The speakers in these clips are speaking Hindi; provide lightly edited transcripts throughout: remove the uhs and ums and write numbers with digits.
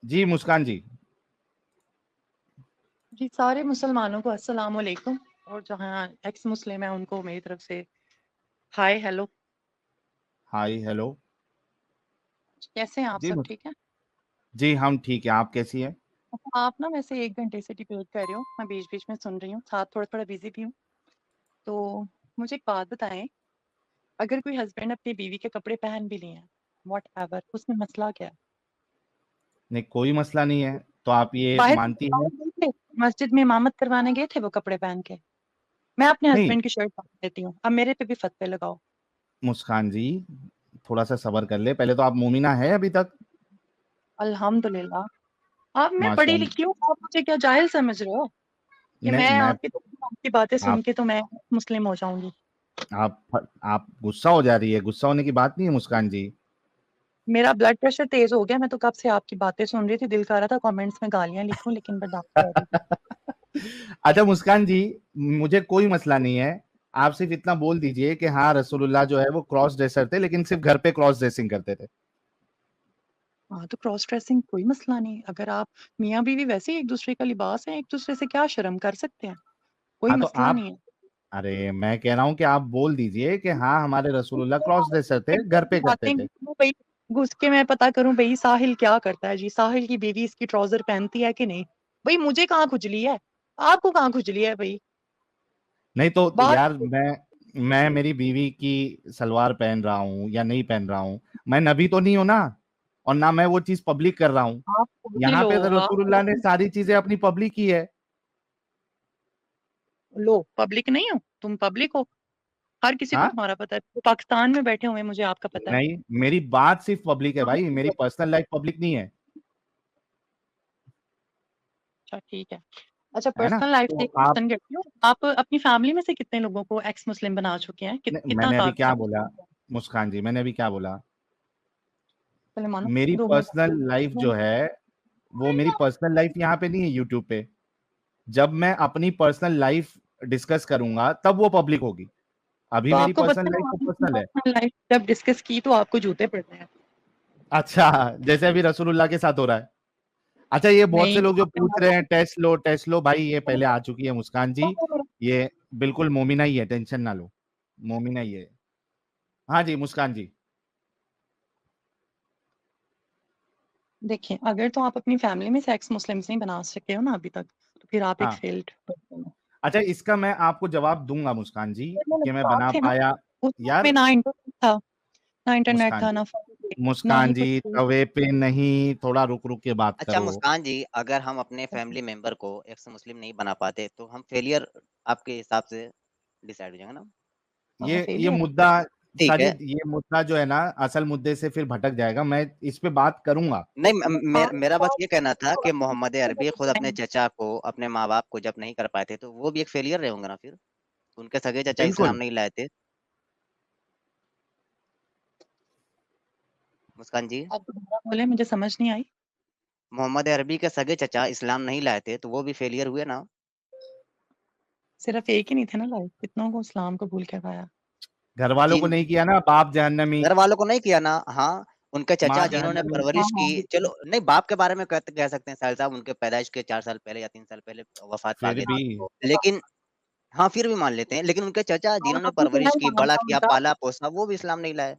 जी मुस्कान जी। जी, सारे मुसलमानों को अस्सलाम वालेकुम और जहाँ एक्स मुस्लिम है उनको मेरी तरफ से हाय हेलो। Hi hello. कैसे हैं आप? जी सब ठीक है? जी हम ठीक हैं, आप कैसी हैं? आप ना वैसे 1 घंटे से डिबेट कर रहे हो, मैं बीच-बीच में सुन रही हूँ, साथ थोड़ा-थोड़ा बिज़ी भी हूँ। तो मुझे एक बात बताएँ, अगर कोई हस्बैंड अपनी बीवी के कपड़े पहन भी लिए हैं, व्हाटएवर, उसमें मसला क्या है? नहीं, कोई मसला नहीं है। तो आप ये बाहर मानती हैं? गए थे, मस्जिद में इमामत करवाने गए थे वो कपड़े पहन के? मैं अपने नहीं हस्बैंड की शर्ट पहन लेती हूँ, अब मेरे पे भी फतवे लगाओ। मुस्कान जी, थोड़ा सा सब्र कर ले। पहले तो आप मोमिना है अभी तक? अल्हम्दुलिल्लाह। अब मैं पढ़ी माशाल्लाह। लिखी हूँ, आप मुझे क्या जाहिल समझ रहे हो? कि नहीं मैं मैं आपकी बातें सुन आप के तो मैं मुस्लिम हो जाऊंगी। आप गुस्सा हो जा रही है, गुस्सा होने की बात नहीं है मुस्कान जी। मेरा ब्लड प्रेशर तेज हो गया, मैं तो कब से आपकी बातें सुन रही थी, दिल कर रहा था कमेंट्स में गालियां लिखूं लेकिन बर्दाश्त कर रही थी। अच्छा मुस्कान जी, मुझे कोई मसला नहीं है। आप सिर्फ इतना बोल दीजिए कि हाँ रसूलुल्लाह जो है वो क्रॉस ड्रेसर थे, लेकिन सिर्फ घर पे क्रॉस ड्रेसिंग करते थे। हाँ तो क्रॉस ड्रेसिंग कोई मसला नहीं, अगर आप मियाँ बीवी वैसे ही एक दूसरे का लिबास है, एक दूसरे से क्या शर्म कर सकते हैं, कोई हाँ तो मसला आप नहीं है। अरे मैं कह रहा हूँ कि आप बोल दीजिए कि हाँ हमारे रसूलुल्लाह क्रॉस ड्रेसर थे, घर पे करते बातें थे। घुसूं भाई, घुस के मैं पता करूं भाई साहिल क्या करता है जी, साहिल की बीवी इसकी ट्राउजर पहनती है कि नहीं? भाई मुझे कहाँ खुजली है, आपको कहाँ खुजली है भाई? नहीं तो बात यार, मैं मेरी बीवी की सलवार पहन रहा हूँ या नहीं पहन रहा हूँ, मैं नबी तो नहीं हूं ना। और ना मैं वो चीज पब्लिक कर रहा हूँ। आप खुद ही यहाँ लो, पे तो आप रसूलुल्लाह ने सारी चीजें अपनी पब्लिक की है। लो पब्लिक नहीं हो, तुम पब्लिक हो, हर किसी को हाँ। तुम्हारा पता है, तो पाकिस्तान में बैठे हुए हैं, मुझे आपका पता है। नहीं, मेरी बात सिर्फ पब्लिक है भाई, मेरी पर्सनल लाइफ पब्लिक नहीं है। अच्छा ठीक है। अच्छा, है ना? पर्सनल लाइफ से तो एक आप क्वेश्चन करती हूँ, आप अपनी फैमिली में से कितने लोगों को एक्स मुस्लिम बना चुके हैं, कितना मैंने अभी काफी क्या है? बोला? मुस्कान जी, मैंने अभी क्या बोला? चले मानो मेरी 2 मिनट। पर्सनल लाइफ जो है वो मेरी पर्सनल लाइफ यहाँ पे नहीं है यूट्यूब पे। जब मैं अपनी पर्सनल लाइफ डिस्कस करूंगा तब वो पब्लिक होगी। अभी तो मेरी आपको पर्सनल पता है लाइफ तो आपने अपनी पर्सनल है। पर्सनल लाइफ जब डिस्कस की तो आपको जूते पड़ते हैं। अच्छा, जैसे अभी रसूलुल्लाह के साथ हो रहा है। अच्छा, ये बहुत से नहीं, लोग जो आपके पूछ रहे हैं हमारे टेस्ट लो भाई, ये पहले आ चुकी है मुस्कान जी। ये बिल्कुल मोमिना ही है, टेंशन ना लो। मोमिना ही है। हाँ जी मुस्कान जी। देखिए, अगर तो आप अपनी फैमिली में से एक्स मुस्लिम्स नहीं बना सके हो ना अभी तक, तो फिर आप एक हाँ। फेल्ड पर्सन हो। अच्छा, इसका मैं आपको जवाब दूंगा मुस्कान जी, मैंने कि मैं साथ बना थे ना, पाया। उस टाइम में यार ना इंटरनेट था, ना इंटरनेट मुस्कान था, जी, ना फोन थे, ना मुस्कान ही जी कुछ थे। तवे पे नहीं, थोड़ा रुक रुक के बात अच्छा करो। मुस्कान जी, अगर हम अपने फैमिली मेंबर को एक्स मुस्लिम नहीं बना पाते तो हम फेलियर आपके हिसाब से डिसाइड हो जाएंगे ना? हाँ ये फेलियर। मुद्दा ठीक है। साजिद, ये मुद्दा जो है ना, असल मुद्दे से फिर भटक जाएगा। मैं इस पे बात करूंगा। नहीं, आप मेरा बस ये कहना था कि मोहम्मद अरबी खुद अपने आप चचा को, अपने माँ बाप को जब नहीं कर पाए थे तो वो भी एक फेलियर रहे होंगे ना फिर? उनके सगे चचा इस्लाम बिल्कुल। नहीं लाए थे। मुस्कान जी, दोबारा बोले, मुझे समझ नहीं आई। मोहम्मद अरबी के सगे चचा इस्लाम नहीं लाए थे तो वो भी फेलियर हुए ना? सिर्फ एक ही नहीं थे ना लाइफ, कितनों को इस्लाम कबूल करवाया। घर वालों को जिन नहीं किया ना, बाप जहन्नमी, घर वालों को नहीं किया ना, हाँ, उनके माँ चचा जिन्होंने जहन्नमी। परवरिश की, चलो नहीं बाप के बारे में कह सकते हैं साहिल साहब, उनके पैदाइश के 4 साल पहले या 3 साल पहले वफ़ात पा फिर गए थे। भी लेकिन हाँ, फिर भी मान लेते हैं, लेकिन उनके चचा हाँ, जिन्होंने अबू परवरिश जहल की, नाम बड़ा था किया, उनका। पाला-पोसा, वो भी इस्लाम नहीं लाए।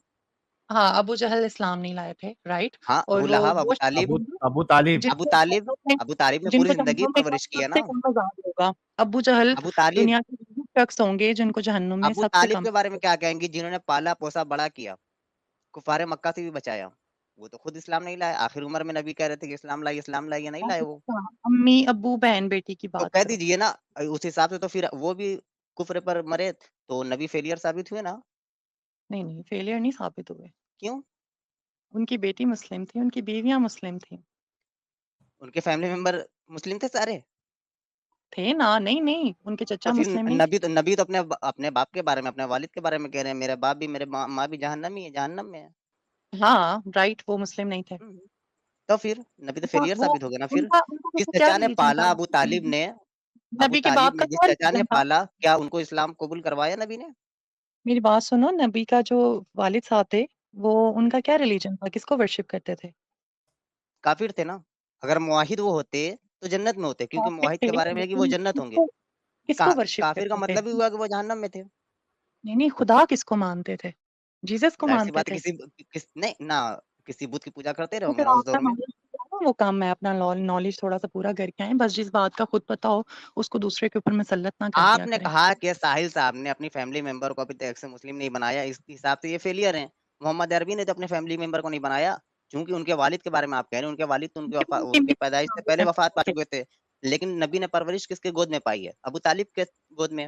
हाँ, अबू जहल इस्लाम नहीं लाए थे, राइट। हाँ, अबू और लहब, अबू वो तालिब, अबू अबू तालिब। अबू जिनको तालिब जहन्नुम में अबू तालिब ने पूरी जिनको ज़िंदगी जहन्नुम में परवरिश की है सबसे ना। कम अजाब होगा। अबू जहल अबू तालिब दुनिया के वो शख्स होंगे जिनको जहन्नुम में अबू सबसे तालिब कम। के बारे में क्या कहेंगी जिन्होंने पाला-पोसा, बड़ा किया, कुफ़ारे मक्का से भी बचाया? वो तो खुद इस्लाम नहीं लाए, आखिर उम्र में नबी कह रहे थे कि इस्लाम लाइए, नहीं लाए वो। अम्मी अब्बू बहन बेटी की तो बात कह करो। दीजिए ना, उस हिसाब से तो फिर वो भी कुफ़्र पर मरे, तो नबी फेलियर साबित हुए ना? नहीं नहीं, फेलियर नहीं साबित हुए। क्यों? उनकी बेटी मुस्लिम थी, उनकी बीवियां मुस्लिम थी। उनके फैमिली मेंबर मुस्लिम थे सारे? थे ना, नहीं नहीं, उनके तो चचा फिर मुस्लिम नहीं थे। नबी तो अपने बाप के बारे में, अपने वालिद के बारे में कह रहे हैं, मेरे बाप भी, मेरे माँ भी जहन्नमी है, जहन्नम में है। हाँ राइट, वो मुस्लिम नहीं थे। हुँ, तो फिर नबी तो उनका फेलियर वो साबित हो गया ना फिर। उनका जिस वैसे क्या चचा ने रिलीजन था? पाला नबी के बाप का जिस क्या चचा ने रिलीजन था? पाला, क्या उनको इस्लाम कबूल करवाया नबी ने? मेरी बात सुनो, नबी का जो वालिद साहब थे, वो हुँ, उनका क्या रिलीजन था, किसको वर्शिप करते थे? काफ़िर थे ना। अगर मुवाहिद वो होते तो जन्नत में होते, क्योंकि मुवाहिद के बारे में है कि वो जन्नत होंगे। किसको वर्शिप काफिर का करते थे? मतलब ही हुआ कि वो जहन्नम में थे। नहीं खुदा किसको मानते थे? जीसस को जाहिर सी मानते बात है, थे। किस नहीं ना, किसी बुत की पूजा करते रहे तो होंगे फिर ना उस आपका दौर में। नॉलेज वो काम है, अपना नॉलेज थोड़ा सा पूरा करके आए, बस जिस बात का खुद पता हो उसको दूसरे के ऊपर मुसल्लत ना कर दिया आपने करें। कहा कि साहिल साहब ने अपनी फैमिली मेंबर को अभी तक से मुस्लिम नहीं बनाया, इस हिसाब से ये फेलियर हैं। मोहम्मद अरबी ने तो अपने फैमिली मेंबर को नहीं बनाया, क्योंकि उनके वालिद के बारे में आप कह रहे हैं, उनके वालिद तो उनके पैदाइश से पहले वफात पा चुके थे। लेकिन नबी ने परवरिश किसके गोद में पाई है? अबू तालिब के गोद में।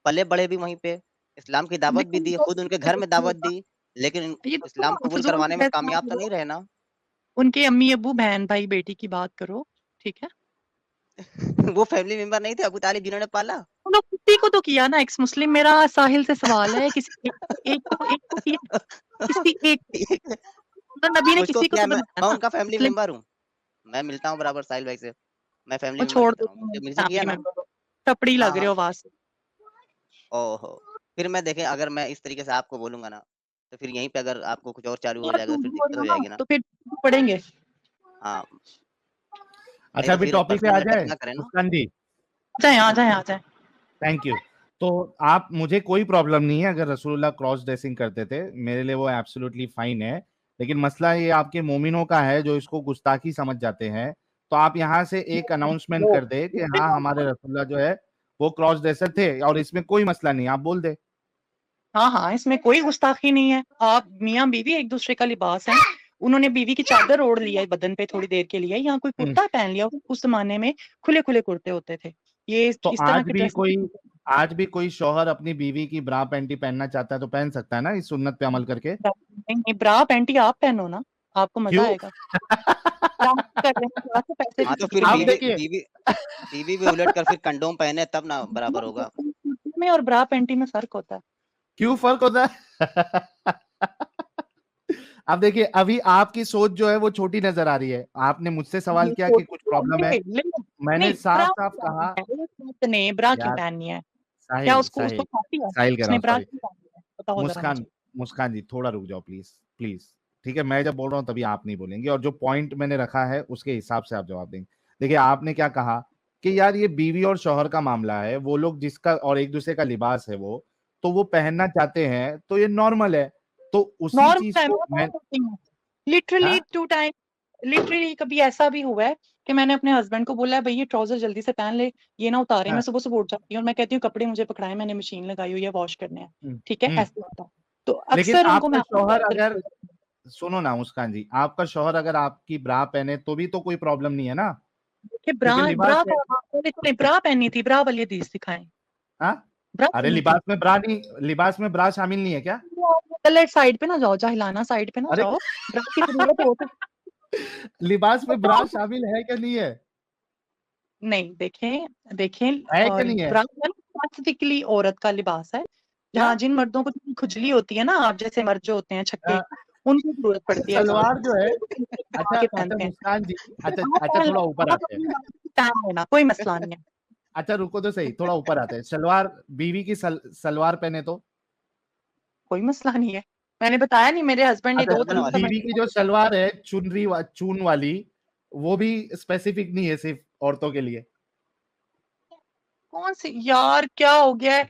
पले बड़े भी वहीं पे, इस्लाम की दावत भी दी, खुद उनके घर में दावत दी, लेकिन ये इस्लाम तो कबूल फजूल करवाने में बहस मत कामयाब तो करो। नहीं रहे ना। उनके अम्मी अब्बू बहन भाई बेटी की बात करो, ठीक है? वो फैमिली मेंबर नहीं थे अबू तालिब जिन्होंने पाला? उन्होंने किसी को तो किया ना, एक्स मुस्लिम। मेरा साहिल से सवाल है, किसी एक को किया, किसी एक तो नबी ने मुझको किसी को क्या तो है, बनाया मैं ना उनका फैमिली मुस्लिम। मेंबर हूँ, मैं मिलता हूँ बराबर साहिल भाई से, मैं फैमिली वो मेंबर की छोड़ तरह हूँ, दो, मुझे किया फैमिली ना। मेंबर टपड़ी हाँ लग रहे हाँ। हो आवाज से। ओहो, फिर मैं देखें, अगर मैं इस तरीके से आपको बोलूंगा ना, तो फिर यहीं पे अगर आपको कुछ और चालू हो और जाएगा तो तुम फिर बोल दिक्कत रहे हो हो ना जाएगी ना। तो फिर पढ़ेंगे। हाँ, नहीं अच्छा, तो अभी फिर टॉपिक पे आ पर्सनल अटैक जाए ना करें ना। मुस्कान जी। आ जाए आ जाए आ जाए। Thank you. तो आप, मुझे कोई प्रॉब्लम नहीं है अगर रसूलुल्लाह क्रॉस ड्रेसिंग करते थे, मेरे लिए वो एब्सोल्युटली फाइन है। लेकिन मसला ये आपके मोमिनों का है जो इसको गुस्ताखी समझ जाते हैं। तो आप यहाँ से एक अनाउंसमेंट कर दे कि हाँ, हमारे रसूलुल्लाह जो है वो क्रॉस ड्रेसर थे और इसमें कोई मसला नहीं, आप बोल दे। हाँ हाँ, इसमें कोई गुस्ताखी नहीं है। आप मियाँ बीवी एक दूसरे का लिबास है। उन्होंने बीवी की चादर ओढ़ लिया है बदन पे थोड़ी देर के लिए, यहाँ कोई कुर्ता पहन लिया। उस जमाने में खुले खुले कुर्ते होते थे। ये तो इस तरह की ड्रेस आज भी कोई शौहर अपनी बीवी की ब्रा पैंटी पहनना चाहता है तो पहन सकता है ना, इस सुन्नत पे अमल करके। नहीं, ब्रा पैंटी आप पहनो ना, आपको मजा क्यों? आएगा। काम कर रहे हैं, थोड़ा सा पैसे हाँ भी तो फिर आप बचेंगे। देखिए, बीवी भी उलट कर फिर कंडोम पहने तब ना बराबर होगा। में और ब्रा पैंटी में फर्क होता है। क्यों फर्क होता है? अब देखिए, अभी आपकी सोच जो है वो छोटी नजर आ रही है। आपने मुझसे सवाल किया कि कुछ प्रॉब्लम है, मैंने नहीं, साफ ब्रा साफ कहा। ने ब्रा क्यों यार पहननी है? क्या साहिल उसको उसको साहिल खाती है? साहिल कह रहा उसने हूँ, ब्रा सॉरी। क्यों पहनी है? बताओ जरा मुस्कान, मुझे। मुस्कान जी थोड़ा रुक जाओ प्लीज, प्लीज। ठीक है, मैं जब बोल रहा हूँ तभी आप नहीं बोलेंगे, और जो पॉइंट मैंने रखा है उसके हिसाब से आप जवाब देंगे। देखिए, आपने क्या कहा कि यार ये बीवी और शौहर का मामला है, वो लोग जिसका और एक दूसरे का लिबास है वो, तो वो पहनना चाहते हैं तो ये नॉर्मल है। तो उसी चीज को मैं, लिटरली हाँ 2 टाइम, लिटरली कभी ऐसा भी हुआ है कि मैंने अपने हस्बैंड को बोला है भाई ये ट्राउजर जल्दी से पहन ले, ये ना उतारे। मैं हाँ, सुबह सुबह उठ जाती हूँ और मैं कहती हूँ कपड़े मुझे पकड़ाए, मैंने मशीन लगाई हुई है, वॉश करने हैं। हम्म, ठीक है, हम्म। ऐसा होता है। तो लेकिन अक्सर उनको आपका मैं शौहर अगर, सुनो ना मुस्कान जी, आपका शौहर अगर आपकी ब्रा पहने तो भी तो कोई प्रॉब्लम नहीं है ना, ब्रा क्योंकि लिबास ब्रा है। ब्रा पहनी थी, ब्रा वाली हदीस दिखाएं। हाँ, ब्रा अरे पहनी थी। लिबास में ब्रा शामिल नहीं है क्या? गलत साइड पे ना जाओ, जाहिलाना साइड पे ना अरे जाओ। ब्रा की जरूरत हो तो लिबास में ब्रा बताओ। शामिल है क्या नहीं है? नहीं, देखें देखें, है क्या नहीं है? ब्रा स्पेसिफिकली औरत का लिबास है। क्या? जहाँ जिन मर्दों को खुजली होती है ना, आप जैसे मर्द जो होते हैं छक्के, हाँ, उनको जरूरत पड़ती है ब्रा सलवार जो है, अच्छा के अच्छा पहनते हैं। मुस्कान जी, अच्छा आप अच्छा, पहन थोड़ा लो, ऊपर आप आते हैं। अपनी बात पहन लेना, कोई मसला नहीं है। अच्छा रुको तो सही, थोड़ा ऊपर आते हैं। सलवार, बीवी की सलवार पहने तो, कोई मसला नहीं है। मैंने बताया नहीं, मेरे हस्बैंड ने अच्छा 2 तरीके बीवी की जो सलवार है चून वाली, वो भी स्पेसिफिक नहीं है सिर्फ औरतों के लिए? कौन सी यार, क्या हो गया है?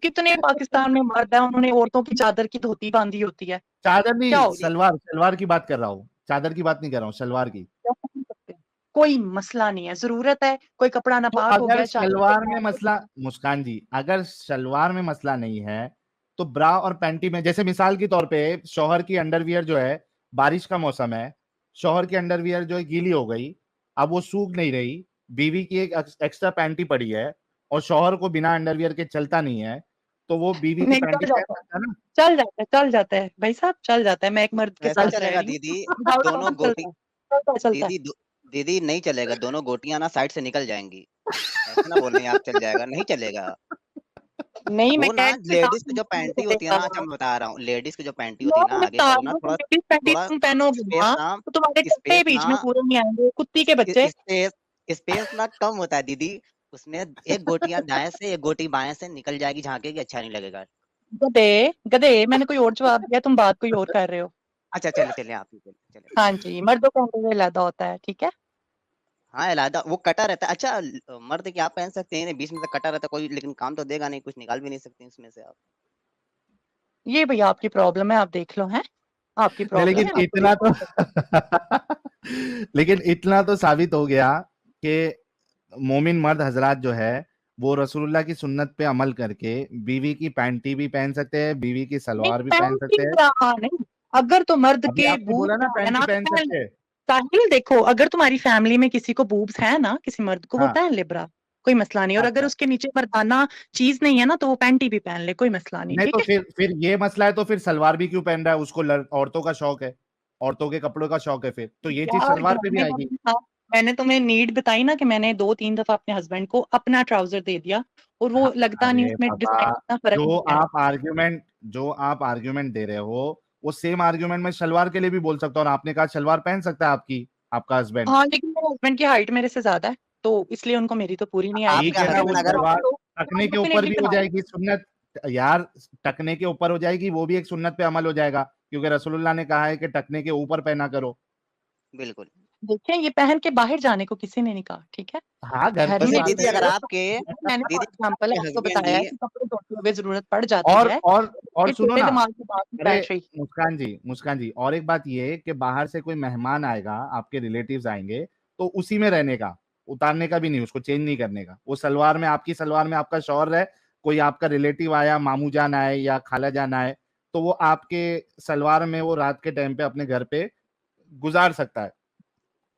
कितने पाकिस्तान में मर्द है, उन्होंने औरतों की चादर की धोती बांधी होती है। चादर क्या नहीं, हो गया? सलवार, सलवार की बात कर रहा हूँ, चादर की बात नहीं कर रहा हूँ, सलवार की। क्या पहन सकते हैं? कोई मसला नहीं है, जरूरत है, कोई कपड़ा तो नापाक हो अगर गया सलवार में मसला, मुस्कान जी अगर सलवार में मसला नहीं है तो ब्रा और पैंटी में, जैसे मिसाल के तौर पे शौहर की अंडरवियर जो है, बारिश का मौसम है, शौहर की अंडरवियर जो है गीली हो गई, अब वो सूख नहीं रही, बीवी की एक एक्स्ट्रा पैंटी पड़ी है और शौहर को बिना अंडरवियर के चलता नहीं है, तो वो बीवी की नहीं, पैंटी चल पहन जाता है, सकता है ना? चल जाता है, चल जाता है भाई साहब, चल जाता है। मैं एक मर्द के वैसा साथ रह चलेगा रही हूँ, दीदी, विदाउट दोनों कॉन्डम गोटी, चलता है, चलता है, चलता है। दीदी नहीं चलेगा, दोनों गोटियां ना साइड से निकल जाएंगी। ऐसे ना बोल रहे हैं आप चल जाएगा, नहीं चलेगा। नहीं, मैं वो ना कह रही लेडीज की जो हूँ, पैंटी होती है ना, अच्छा मैं बता रहा हूँ, लेडीज की जो पैंटी होती है लोग ना, मैं आगे बता का वो रही ना हूँ, थोड़ा लेडीज पैंटी थोड़ा तुम पहनोगे स्पेस ना ना तो तुम्हारे स्पेस कपड़े बीच ना में पूरे नहीं आएंगे, कुत्ती के बच्चे। स्पेस स्पेस ना कम होता है दीदी, उसमें एक गोटियां दाएं से एक गोटी बाएं से निकल जाएगी, झांकेगी, अच्छा नहीं लगेगा। गधे गधे, मैंने कोई और जवाब दिया, तुम बात कोई और कर रहे हो। अच्छा चले चले आप ही चले चले। हाँ जी, मर्दों का अंडरवेयर अलग होता है, ठीक है। हाँ, अलहदा वो कटा रहता है। अच्छा मर्द क्या आप पहन सकते हैं? बीच में से कटा रहता है कोई, लेकिन काम तो देगा नहीं, कुछ निकाल भी नहीं सकते इसमें से आप। ये भैया आपकी प्रॉब्लम है, आप देख लो, हैं आपकी नहीं, प्रॉब्लम लेकिन है, आपको इतना तो देखना लेकिन इतना तो साबित हो गया कि मोमिन मर्द हजरात जो है वो रसूलुल्लाह की सुन्नत पे अमल करके बीवी की पैंटी भी पहन सकते हैं, बीवी की नहीं, सलवार भी पहन पैंटी सकते हैं। ब्रा नहीं, अगर तो मर्द अभी के आपने बूब बोला ना है पैंटी ना तो पहन पहन सकते ले। हैं। साहिल देखो, अगर तुम्हारी फैमिली में किसी को बूब्स है ना, किसी मर्द को, वो हाँ, पहन ले ब्रा, कोई मसला नहीं। और अगर अच्छा। उसके नीचे मर्दाना चीज नहीं है ना, तो वो पैंटी भी पहन ले, कोई मसला नहीं, नहीं ठीक तो है। फिर ये मसला है, तो फिर सलवार भी क्यों पहन रहा है? उसको औरतों का शौक है, औरतों के कपड़ों का शौक है, फिर तो ये चीज यार सलवार घर पे भी में आएगी। मैंने तुम्हें नीड बताई ना कि मैंने 2-3 दफा अपने हस्बैंड को अपना ट्राउजर दे दिया, और वो हाँ, लगता नहीं अरे उसमें डिजाइन बाबा, इतना फर्क जो नहीं है। आप आर्ग्यूमेंट जो आप आर्ग्यूमेंट दे रहे हो, वो सेम आर्ग्यूमेंट मैं शलवार के लिए भी बोल सकता हूँ, और आपने कहा शलवार पहन सकता है आपका हस्बैंड। हाँ, लेकिन मेरे हस्बैंड की हाइट मेरे से ज्यादा है, तो इसलिए उनको मेरी तो पूरी नहीं आएगी। ठीक आपका है ना, वो हस्बैंड लेकिन अगर सलवार तो टकने के ऊपर भी डेफिनेटली हो जाएगी सुन्नत। यार, टकने के ऊपर हो जाएगी, वो भी एक सुन्नत पे अमल हो जाएगा, क्योंकि रसूलुल्लाह ने कहा है कि टकने के ऊपर पहना करो। बिल्कुल। देखिए, ये पहन के बाहर जाने को किसी ने नहीं कहा, ठीक है। हाँ, घर घर की वैसे में बात भी दीदी है। अगर वो तो आपके मैंने फॉर दीदी एग्जांपल आपके आपको हस्बैंड बताया है जी कि कपड़े धोते हुए जरूरत पड़ जाती और है, और और ये सुनो छोटे ना, दिमाग की बात नहीं अरे बैठ रही। मुस्कान जी, और एक बात ये कि बाहर से कोई मेहमान आएगा, आपके रिलेटिव्स आएंगे, तो उसी में रहने का, उतारने का भी नहीं, उसको चेंज नहीं करने का। वो सलवार में, आपकी सलवार में आपका शौहर है, कोई आपका रिलेटिव आया, मामू जान आए या खाला जान आए, तो वो आपके सलवार में वो रात के टाइम पे अपने घर पे गुजार सकता है,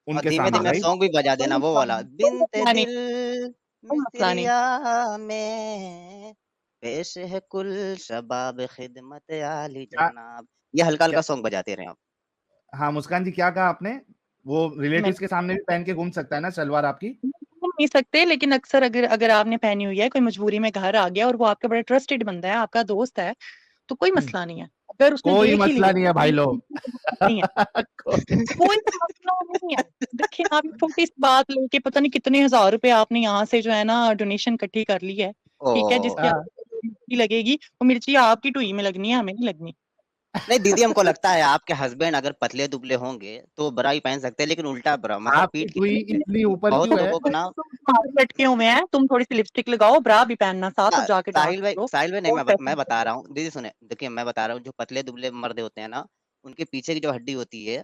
और उनके धीमे सामने, धीमे राइट? सॉन्ग भी बजा कोई देना वो मसला वाला, नहीं, कोई बिनते मसला नहीं, दिल कोई मसला नहीं। मिस्रिया में पेश है कुल शबाब खिदमत आली क्या जनाब, ये हल्का क्या हल्का सॉन्ग बजाते रहे आप। हाँ, मुस्कान जी, क्या कहा आपने? वो मैं रिलेटिव्स के सामने भी पहन के घूम सकता है ना सलवार आपकी? घूम नहीं सकते, लेकिन अक्सर अगर अगर आपने पहनी हुई है, कोई मजबूरी में घर आ गया और वो आपका बड़ा ट्रस्टेड बंदा है, आपका दोस्त है, तो कोई हम्म, मसला नहीं है। अगर उसने कोई देख ही मसला लिया, नहीं है भाई लोग। नहीं है, कोई कोई मसला नहीं है। देखिए, आप छोटी सी बात लेके पता नहीं कितने हजार रुपए आपने यहाँ से जो है ना डोनेशन इकट्ठी कर ली है, ठीक है, जिसकी ओ हाँ, आपको मिर्ची लगेगी, वो मिर्ची आपकी टुई में लगनी है, हमें नहीं लगनी। नहीं दीदी, हमको लगता है आपके हस्बैंड अगर पतले दुबले होंगे तो ब्रा ही पहन सकते हैं, लेकिन उल्टा ब्रा मतलब आपकी पीठ की टुई इतनी ऊपर बहुत क्यों है? लोगों को ना। तुम्हारे लटके हुए हैं, तुम थोड़ी सी लिपस्टिक लगाओ, ब्रा भी पहनना साथ, और जाके डांस करो, साहिल भाई नहीं, और मैं फैशन बता करो। रहा हूँ दीदी, सुने, देखिए मैं बता रहा हूँ, जो पतले दुबले मर्द होते हैं ना, उनके पीछे की जो हड्डी होती है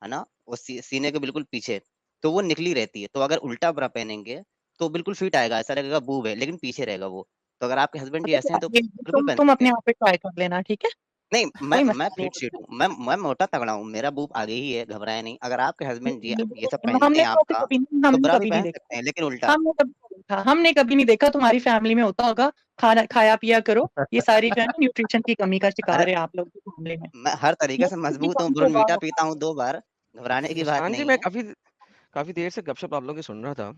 ना, वो सीने के बिल्कुल पीछे, तो वो निकली रहती है, तो अगर उल्टा ब्रा पहनेंगे तो बिल्कुल फिट आएगा, ऐसा लगेगा बूब है, लेकिन पीछे रहेगा वो। तो अगर आपके हस्बैंड जी ऐसे हैं तो बिल्कुल पहन तुम सकते अपने हैं। आप पे ट्राई कर लेना, ठीक है, नहीं, कोई मैं मसला नहीं फिट शीट हूँ, मैं मोटा तगड़ा हूँ, मेरा बूब आगे ही है, घबराए नहीं। अगर आपके हस्बैंड जी ये सब है। पहनते हमने हैं तो आपका, तो हमने ब्रा भी कभी नहीं पहन देखा, सकते हैं, लेकिन उल्टा। हमने कभी नहीं देखा, तुम्हारी फैमिली में होता होगा, खाना खाया पिया करो, ये सारी जो है ना न्यूट्रिशन की कमी का शिकार है आप लोग की फैमिली में। मैं हर तरीके से न्यूट्रिशन की मजबूत हूँ, कमी के बोर्नवीटा बाद पीता हूँ 2 बार, घबराने की बात मुस्कान जी, नहीं मैं है। काफ़ी काफ़ी देर से गपशप आप लोगों की सुन रहा था,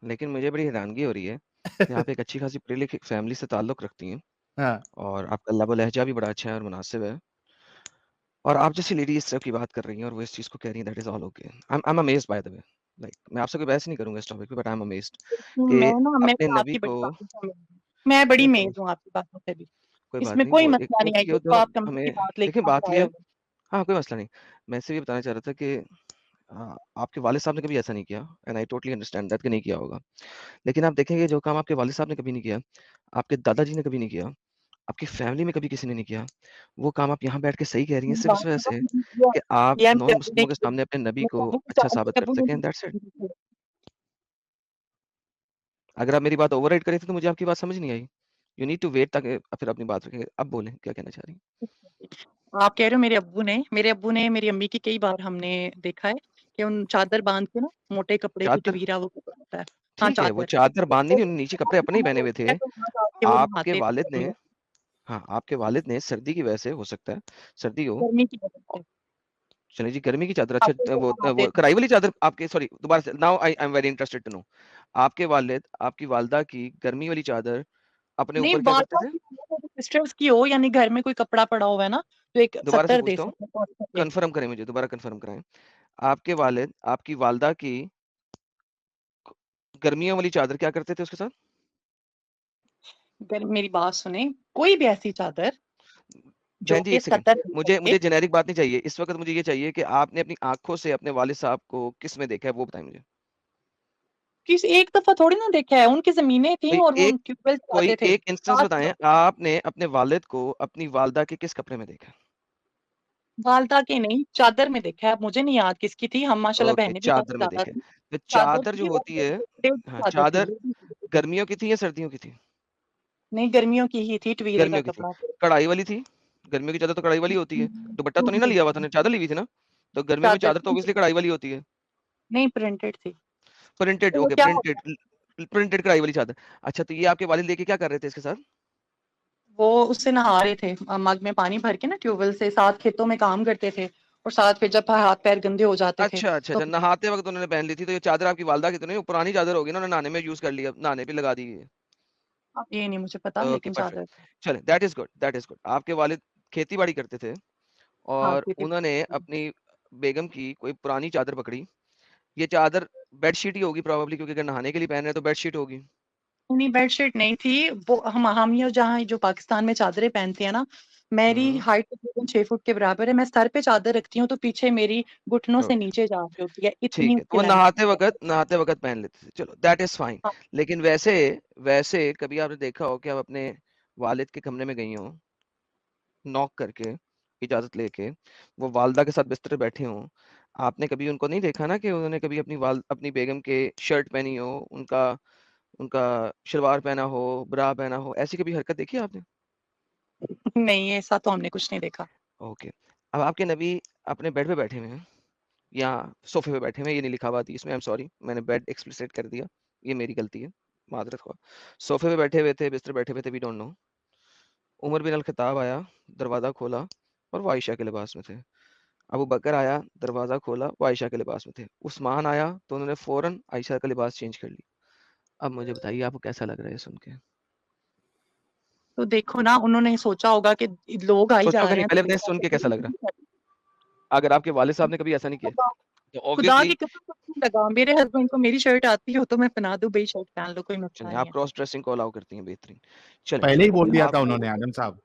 लेकिन मुझे बड़ी हैरानगी हो रही है कि आप एक अच्छी खासी पढ़ी लिखी फैमिली से ताल्लुक़ रखती हैं हाँ, और आपका लब व लहजा भी बड़ा अच्छा है और मुनासिब है। और आप जैसी लेडी इस सब की बात कर रही हैं और वो इस चीज़ को कह रही हैं, that is all okay. I am amazed by the way. Like मैं आपसे कोई बहस नहीं करूँगा इस टॉपिक पे, बट आई एम अमेज़्ड कि मैं अपने तो नबी आपकी बड़ी को बातों से अमेज़ हूँ। मैं बड़ी नहीं तो अमेज़ हूँ आपकी बातों से भी। कोई बात इसमें नहीं, कोई वो एक मसला वो नहीं है, चीज़ ये है तो जो आप कमरे की हमें बात देखिए लेके बात बाहर ये आए है। हो। हाँ, कोई मसला नहीं। मैं इससे ये बताना चाह रहा था कि आपके वालिद साहब ने कभी ऐसा नहीं किया and I totally understand that कि नहीं किया होगा। लेकिन आप देखेंगे जो काम आपके वालिद साहब ने कभी नहीं किया, आपके दादाजी ने कभी नहीं किया, आपकी फैमिली में कभी किसी ने नहीं किया, वो काम आप यहाँ बैठ के सही कह रही हैं सिर्फ़ इस वजह से कि आप ये नॉन मुस्लिमों के सामने अपने नबी को अच्छा साबित कर सकें, दैट्स इट। अगर आप मेरी बात ओवरराइड कर रही थी तो मुझे आपकी बात समझ नहीं आई। यू नीड टू वेट ताकि फिर अपनी बात रखें। अब बोलें, क्या कहना चाह रही हैं? आप कह रहे हो मेरे अब्बू ने मेरी अम्मी की कई बार हमने देखा है कि उन चादर बांध के ना, मोटे कपड़े चादर कुचवीरा वो कपड़ा होता है। हाँ, ठीक है, वो चादर। चादर बाँधी तो नहीं, उन्होंने नीचे कपड़े अपने ही पहने हुए थे। के वो आपके नहाते वालिद ने थे, हाँ, आपके वालिद ने सर्दी की वजह से हो सकता है, सर्दी हो, गर्मी की वजह से चलिए जी गर्मी की चादर आपको अच्छा वो नहाते वो थे। कढ़ाई वाली चादर आपके सॉरी दोबारा से now I am very interested to know. आपके वालिद, आपकी वालिदा की गर्मी वाली चादर अपने नहीं, ऊपर क्या बात करते थे? सिस्टर्स की हो, यानी घर में कोई कपड़ा पड़ा हुआ है ना, तो एक दोबारा से सत्तर दे पूछता हूँ, सकते हैं, पहुंच सके। कन्फर्म करें मुझे, दोबारा कन्फर्म कराएँ। आपके वालिद, आपकी वालिदा की गर्मियों वाली चादर क्या करते थे उसके साथ? मेरी बात सुने, कोई भी ऐसी चादर जो बहन जी कि 1 सेकंड, 70 दे मुझे सके। मुझे जेनेरिक बात नहीं चाहिए। इस वक़्त मुझे ये चाहिए कि आपने अपनी आँखों से अपने वालिद साहब को किस में देखा है वो बताएँ मुझे? किस एक दफा थोड़ी ना देखा है, उनकी जमीनें थी कोई और वो एक ट्यूबवेल कोई चलाते थे। एक इंस्टेंस साथ बताएं, आपने अपने वालिद को अपनी वालदा के किस कपड़े में देखा? वालदा के नहीं, चादर में देखा है। अब मुझे नहीं याद किसकी थी, हम माशाल्लाह ओके, बहनें भी काफी चादर में ज्यादा देखे। थी। तो चादर चादर जो थी और होती है, डेढ़ हाँ, चादर थी, चादर वो भी थी। गर्मियों की थी या सर्दियों की थी? नहीं, गर्मियों की ही थी, ट्वील का गर्मियों की थी। कपड़ा। कढ़ाई वाली थी? गर्मियों की चादर तो कढ़ाई वाली होती है। दुपट्टा तो नहीं ना नहीं, लिया हुआ था, ने चादर ली हुई थी ना? तो गर्मियों में चादर चादर तो ऑब्वियसली कढ़ाई वाली होती है। नहीं, प्रिंटेड थी। प्रिंटेड, तो वो ओके, क्या होता है, प्रिंटेड कढ़ाई वाली चादर। अच्छा, तो ये आपके वालिद लेके क्या कर रहे थे इसके साथ? वो उससे नहा रहे थे, मग में पानी भर के ना ट्यूबवेल से, साथ खेतों में काम करते थे। और साथ फिर जब हाथ पैर गंदे हो जाते थे अच्छा, अच्छा, तो अच्छा, नहाते वक़्त उन्होंने पहन ली थी, तो ये चादर आपकी वालिदा की तो नहीं, वो पुरानी चादर होगी ना, उन्होंने नहाने में यूज़ कर लिया, नहाने पे लगा दी है। अब ये नहीं मुझे पता, ओके, लेकिन परफेक्ट। चादर। चलें, that is good, that is good. आपके वालिद खेती-बाड़ी करते थे हाँ, और खेती। उन्होंने अपनी बेगम की कोई पुरानी चादर पकड़ी। ये चादर बेडशीट ही होगी प्रोबेबली, क्योंकि अगर नहाने के लिए पहन रहे हैं तो बेडशीट होगी। नहीं, बेडशीट नहीं थी वो। हम ये जहाँ जो पाकिस्तान में चादरें पहनते हैं ना, मेरी हुँ, हाइट तकरीबन 6 फुट के बराबर है। मैं सर पे चादर रखती हूँ तो पीछे मेरी घुटनों से ओके, नीचे जा रही होती है, इतनी ठीक है। तो उसकी वो लेंथ। नहाते वक़्त पहन लेते थे, चलो दैट इज़ फाइन। हाँ, लेकिन वैसे वैसे कभी आपने देखा हो कि आप अपने वालिद के कमरे में गई हों, नॉक करके, इजाज़त लेके, वो वालदा के साथ बिस्तर पे बैठे हों, आपने कभी उनको नहीं देखा ना कि उन्होंने कभी अपनी बेगम के शर्ट पहनी हो, उनका उनका शलवार पहना हो, ब्रा पहना हो, ऐसी कभी हरकत देखी है आपने? नहीं, ऐसा तो हमने कुछ नहीं देखा। ओके। अब आपके नबी अपने बेड पे बैठे हुए हैं या सोफ़े पे बैठे हुए हैं, ये नहीं लिखा हुआ हदीस में, आई एम सॉरी, मैंने बेड एक्सप्लिसिट कर दिया, ये मेरी गलती है, माज़रत ख़्वाह। सोफ़े पे बैठे हुए थे, बिस्तर पे बैठे हुए थे, वी डोंट नो। उमर बिन अल-ख़त्ताब आया, दरवाज़ा खोला और वो आयशा के लिबास में थे। अबू बकर आया, दरवाज़ा खोला, वो आयशा के लिबास में थे। उस्मान आया, तो उन्होंने फ़ौरन आयशा का लिबास चेंज कर लिया। अब मुझे बताइए आपको कैसा लग रहा है ये सुन के? तो देखो ना, उन्होंने सोचा होगा कि लोग आई जा सोचा कि रहे नहीं, हैं तो पहले बताइए सुन के कैसा लग रहा है? अगर आपके वालिद साहब ने कभी ऐसा नहीं किया, तो खुदा ऑब्वियसली की कसम नहीं लगा, मेरे हस्बैंड को मेरी शर्ट आती हो तो मैं पहना दूं, भाई शर्ट पहन लो, कोई मसला चलें, नहीं आप है। क्रॉस ड्रेसिंग को अलाउ करती हैं, बेहतरीन। चलें, पहले ही बोल दिया आप था उन्होंने आदम साहब।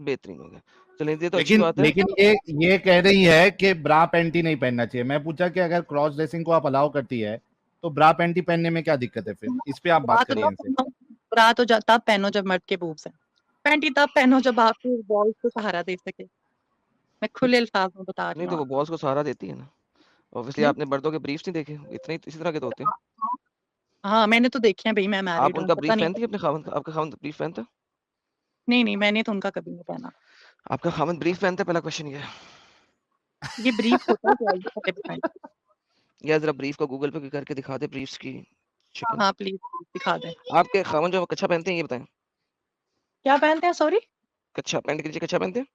बेहतरीन हो गया। चलें, ये तो अच्छी लेकिन बात है। लेकिन ये कह रही है कि ब्रा पैंटी नहीं पहनना चाहिए। मैं पूछा कि अगर क्रॉस ड्रेसिंग को आप अलाउ करती है तो ब्रा पैंटी पहनने में क्या दिक्कत है? फिर इस पे आप बात करिए इनसे। बरा तो तब पहनो जब मर्द के बूब्स हैं, पैंटी तब पहनो जब आपके बॉल्स को सहारा दे सके। मैं खुले अल्फाज में बता रही नहीं हूँ तो वो आपको। बॉस को सहारा देती है ना। ऑब्वियसली नहीं, आपने मर्दों के ब्रीफ्स नहीं देखे, इतने इसी तरह के तो होते हैं। हाँ मैंने तो देखे हैं भाई, मैं आप मैरिड हूँ, उनका पता ब्रीफ नहीं। पहनती है अपने खावंद का? आपका खावंद ब्रीफ पहनता है? नहीं नहीं, मैंने तो उनका कभी नहीं पहना। आपका खावंद ब्रीफ पहनता है? पहला क्वेश्चन ये है। ये ब्रीफ होता है क्या, ये पहले बताएं। या ज़रा ब्रीफ को गूगल पे करके दिखा दे ब्रीफ्स की हाँ शक्ल। हाँ, प्लीज दिखा दें। आपके खावंद जो कच्छा पहनते हैं ये बताएं? क्या पहनते हैं, सॉरी? कच्छा, पैंट के नीचे कच्छा पहनते हैं?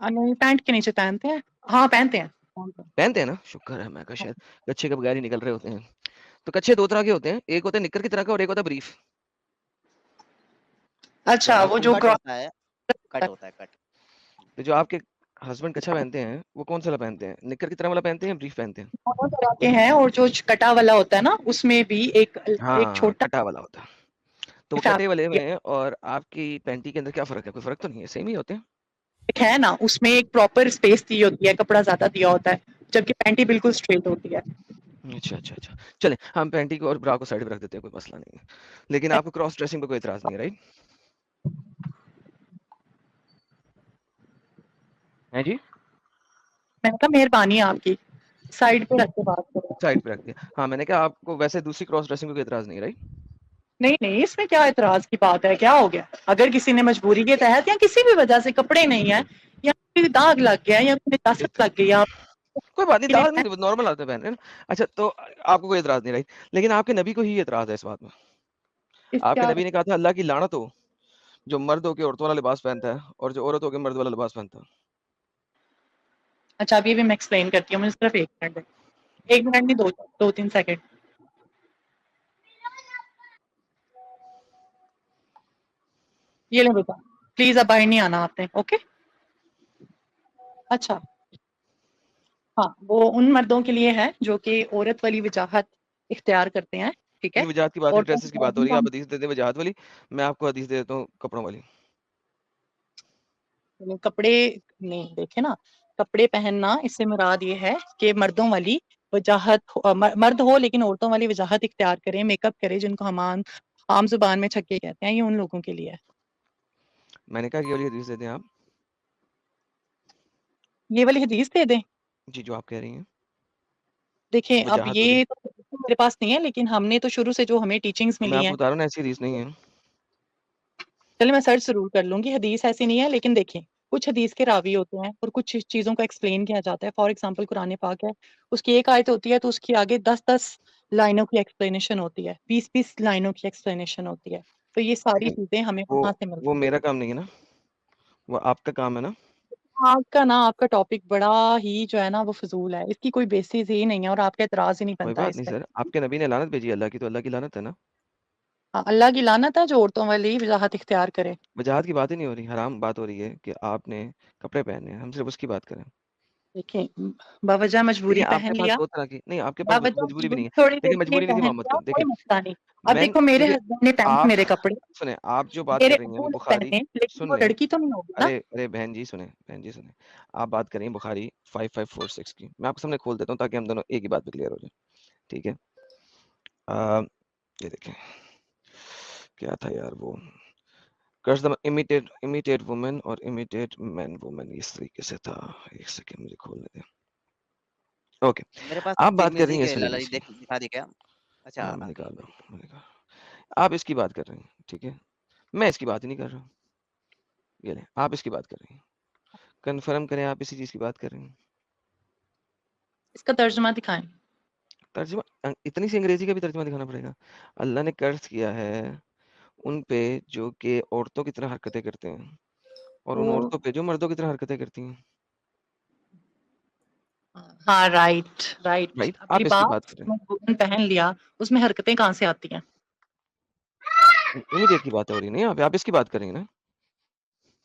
नहीं, पैंट के नीचे पहनते हैं। हाँ पहनते हैं, पहनते हैं। पहनते हैं ना? शुक्र है, मैं कहा शायद कच्छे के बगैर ही निकल रहे होते हैं। तो कच्छे 2 तरह के होते हैं, एक होता है निक्कर की तरह का और एक होता है ब्रीफ। जो अच्छा, वो आपके जो कट होता है, कट होता है, कट। तो जो आपके हस्बैंड कच्छा पहनते हैं, वो कौन-सा वाला पहनते हैं? निक्कर की तरह वाला पहनते हैं या ब्रीफ पहनते हैं? दोनों तरह के हैं, और जो कटा वाला होता है ना, उसमें भी एक हाँ, छोटा कटा वाला होता है। तो वो कटे वाले फैब्रिक में और आपकी पैंटी के अंदर क्या फ़र्क है? कोई फ़र्क तो नहीं है, सेम ही होते हैं? है ना, उसमें एक प्रॉपर स्पेस दी होती है, कपड़ा ज्यादा दिया होता है, जबकि पैंटी बिल्कुल स्ट्रेट होती है। अच्छा, अच्छा, अच्छा। चलें, हम पैंटी को और ब्रा को साइड पे रख देते हैं, कोई मसला नहीं है। लेकिन आपको क्रॉस ड्रेसिंग पे कोई इतराज़ नहीं है, राइट? हैं जी? मैंने कहा मेहरबानी आपकी, साइड पे रख के बात करो। साइड पे रख दिया। हाँ, मैंने कहा आपको वैसे दूसरी क्रॉस ड्रेसिंग पे कोई इतराज़ नहीं है, राइट? नहीं नहीं, इसमें क्या एतराज की बात है, क्या हो गया? अगर किसी ने मजबूरी के तहत या किसी भी वजह से कपड़े नहीं है, या कोई दाग लग गया या कोई नजाकत लग गई, आप कोई बात नहीं, के लिए दाग नहीं, नॉर्मल आते पहन रहे हैं ना। अच्छा, तो आपको कोई इतराज़ नहीं, राइट? लेकिन आपके नबी को ही इतराज़ है इस बात में। इस आपके क्या? नबी ने कहा था अल्लाह की लानत हो, जो मर्द होके औरतों वाला लिबास पहनता है और जो औरत होके मर्द वाला लिबास पहनता है। अच्छा, अभी भी मैं एक्सप्लेन करती हूँ, मुझे सिर्फ 1 मिनट दें। 1 मिनट नहीं, 2-3 सेकंड। ये ले बेटा, प्लीज अब बाहर नहीं आना आपने, ओके? अच्छा, हाँ, वो उन मर्दों के लिए है जो कि औरत वाली वजाहत इख्तियार करते हैं, ठीक है? नहीं, वजाहत की बात नहीं, और ड्रेसेस की बात हो रही है। आप हदीस दे दें वजाहत वाली, मैं आपको हदीस दे देता हूँ कपड़ों वाली। कपड़े नहीं देखे ना, कपड़े पहनना इससे मुराद ये है कि मर्दों वाली वजाहत मर्द हो लेकिन औरतों वाली वजाहत इख्तियार करें, मेकअप करें, जिनको हम आम जुबान में छक्के कहते हैं, ये उन लोगों के लिए है। मैंने कहा ये वाली हदीस दे दें आप। ये वाली हदीस दे दें? जी, जो आप कह रही हैं। देखें, अब वजाहत वाली। ये तो मेरे पास नहीं है, लेकिन हमने तो शुरू से जो हमें टीचिंग्स मैं मिली आपको हैं, बता रहा हूँ ना, ऐसी हदीस नहीं है। चलिए मैं सर्च जरूर कर लूंगी। हदीस ऐसी नहीं है, लेकिन देखें, कुछ हदीस के रावी होते हैं और कुछ चीजों को एक्सप्लेन किया जाता है। फॉर एग्जांपल कुरान पाक है, उसकी एक आयत होती है तो उसकी आगे 10-10 लाइनों की एक्सप्लेनेशन होती है, 20-20 लाइनों की एक्सप्लेनेशन होती है। तो ये सारी लेकिन चीजें हमें वहां से मिलती वो हैं। मेरा काम नहीं है ना, वो आपका काम है ना। आपका टॉपिक बड़ा ही जो है ना वो फजूल है, इसकी कोई बेसिस ही नहीं है और आपका एतराज ही नहीं कोई बनता है बात इस नहीं पे। सर, आपके नबी ने लानत भेजी अल्लाह की, तो अल्लाह की लानत है ना। हाँ, अल्लाह की लानत है जो औरतों वाली वजाहत इख्तियार करे। वजाहत की बात ही नहीं हो रही, हराम बात हो रही है कि आपने कपड़े पहने हैं, हम सिर्फ उसकी बात करें। देखें, बावजह मजबूरी देखिए आपके पहन पास लिया, दो तरह की नहीं, आपके पास बावजह मजबूरी भी नहीं मजबूरी है। थोड़ी देर देखिए के लिए मजबूरी नहीं थी पहन मोहम्मद लिया, को, कोई देखिए मसला नहीं। अब मैं देखो, मेरे देखिए हस्बैंड ने पहने आप मेरे कपड़े, सुने, आप जो बात मेरे कर रही हैं अब्बू वो ने बुखारी, पहने, लेकिन सुन वो लें। लड़की तो नहीं होगी ना। अरे बहन जी सुने, बहन जी सुने, आप बात करें बुखारी 5546 की, मैं आपके सामने खोल देता हूँ ताकि हम दोनों एक ही बात पे क्लियर हो जाए। ठीक है, ये देखें क्या था यार वो, कर्ज द इमिटेट वुमेन और इमिटेट मैन वुमेन, इस तरीके से था। एक सेकंड मुझे खोलने दें। ओके, मेरे पास आप बिग बात कर रही म्यूजिक हैं है, इस लाला हदीस जी की। दिखा दी क्या? अच्छा, हाँ मैं आप निकाल एक रहा मिनट। हूँ, मैं निकाल रहा हूँ। आप इसकी बात कर रहे हैं, ठीक है, मैं इसकी बात ही नहीं कर रहा हूँ। ये ले, आप इसकी बात कर रही हैं, कंफर्म करें आप इसी चीज की बात कर रही हैं। इसका तर्जुमा दिखाएं। तर्जुमा इतनी सी अंग्रेजी का भी तर्जुमा दिखाना पड़ेगा। अल्लाह ने कर्ज किया है उन पे जो कि औरतों की तरह हरकतें करते हैं, और उन तो औरतों पे जो मर्दों की तरह हरकतें करती हैं। हाँ, राइट राइट। राइट, अब मेरी आप इसकी बात बात, कर रहे वुमन पहन लिया, उसमें हरकतें कहाँ से आती हैं? हैं, इमीडिएट की बात हो रही है, नहीं आप इसकी बात कर रही हैं ना।